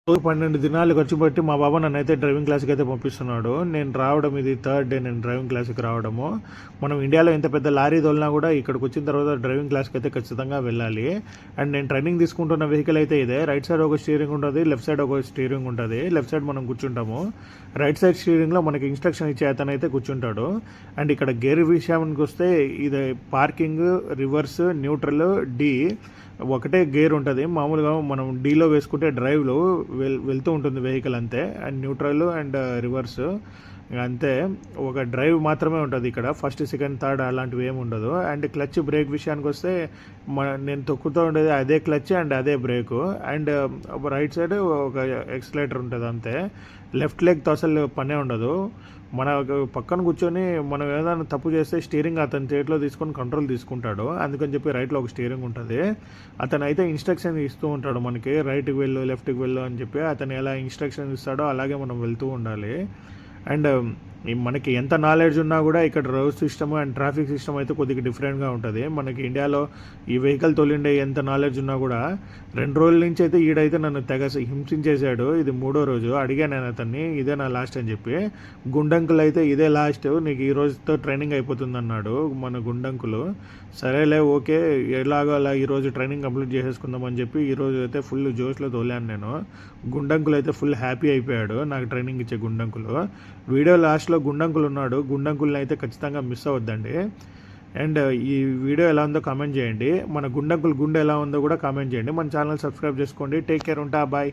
12 దినాలు ఖర్చు పెట్టి మా బాబా నన్నైతే డ్రైవింగ్ క్లాస్కి అయితే పంపిస్తున్నాడు. నేను రావడం ఇది థర్డ్ డే నేను డ్రైవింగ్ క్లాస్కి రావడము. మనం ఇండియాలో ఎంత పెద్ద లారీ తోలినా కూడా ఇక్కడికి వచ్చిన తర్వాత డ్రైవింగ్ క్లాస్కి అయితే ఖచ్చితంగా వెళ్ళాలి. అండ్ నేను ట్రైనింగ్ తీసుకుంటున్న వెహికల్ అయితే ఇదే. రైట్ సైడ్ ఒక స్టీరింగ్ ఉంటుంది, లెఫ్ట్ సైడ్ ఒక స్టీరింగ్ ఉంటుంది. లెఫ్ట్ సైడ్ మనం కూర్చుంటాము, రైట్ సైడ్ స్టీరింగ్లో మనకి ఇన్స్ట్రక్షన్ ఇచ్చే అతను అయితే కూర్చుంటాడు. అండ్ ఇక్కడ గేర్ విషయానికి వస్తే ఇది పార్కింగ్, రివర్స్, న్యూట్రల్, డి ఒకటే గేర్ ఉంటుంది. మామూలుగా మనం డీలో వేసుకుంటే డ్రైవ్లో వెళ్తూ ఉంటుంది వెహికల్ అంతే. అండ్ న్యూట్రల్ అండ్ రివర్స్ అంతే, ఒక డ్రైవ్ మాత్రమే ఉంటుంది ఇక్కడ. ఫస్ట్, సెకండ్, థర్డ్ అలాంటివి ఏమి ఉండదు. అండ్ క్లచ్ బ్రేక్ విషయానికి వస్తే నేను తొక్కుతూ ఉండేది అదే క్లచ్ అండ్ అదే బ్రేకు. అండ్ రైట్ సైడ్ ఒక ఎక్సలేటర్ ఉంటుంది అంతే. లెఫ్ట్ లెగ్తో అసలు పనే ఉండదు. మన పక్కన కూర్చొని మనం ఏదైనా తప్పు చేస్తే స్టీరింగ్ అతని చేతిలో తీసుకొని కంట్రోల్ తీసుకుంటాడు. అందుకని చెప్పి రైట్లో ఒక స్టీరింగ్ ఉంటుంది. అతను అయితే ఇన్స్ట్రక్షన్ ఇస్తూ ఉంటాడు మనకి, రైట్కి వెళ్ళు, లెఫ్ట్కి వెళ్ళు అని చెప్పి. అతను ఎలా ఇన్స్ట్రక్షన్ ఇస్తాడో అలాగే మనం వెళ్తూ ఉండాలి. అండ్ మనకి ఎంత నాలెడ్జ్ ఉన్నా కూడా ఇక్కడ road system and traffic system అయితే కొద్దిగా డిఫరెంట్గా ఉంటుంది. మనకి ఇండియాలో ఈ వెహికల్ తోలిండే ఎంత నాలెడ్జ్ ఉన్నా కూడా 2 రోజుల నుంచి అయితే ఈడైతే నన్ను తెగ హింసించేశాడు. ఇది 3వ రోజు. అడిగాను నేను అతన్ని, ఇదే నా లాస్ట్ అని చెప్పి. గుండంకులు అయితే ఇదే లాస్ట్, నీకు ఈ రోజుతో ట్రైనింగ్ అయిపోతుంది అన్నాడు మన గుండంకులు. సరేలే ఓకే, ఎలాగో అలా ఈరోజు ట్రైనింగ్ కంప్లీట్ చేసేసుకుందాం అని చెప్పి ఈరోజు అయితే ఫుల్ జోష్లో తోలాను నేను. గుండంకులు అయితే ఫుల్ హ్యాపీ అయిపోయాడు నాకు ట్రైనింగ్ ఇచ్చే గుండంకులు. వీడియో లాస్ట్లో గుండంకులు ఉన్నాడు, గుండంకుల్ని అయితే ఖచ్చితంగా మిస్ అవ్వద్దండి. అండ్ ఈ వీడియో ఎలా ఉందో కామెంట్ చేయండి. మన గుండంకుల్ గుండె ఎలా ఉందో కూడా కామెంట్ చేయండి. మన ఛానల్ సబ్స్క్రైబ్ చేసుకోండి. టేక్ కేర్, ఉంటా, బాయ్.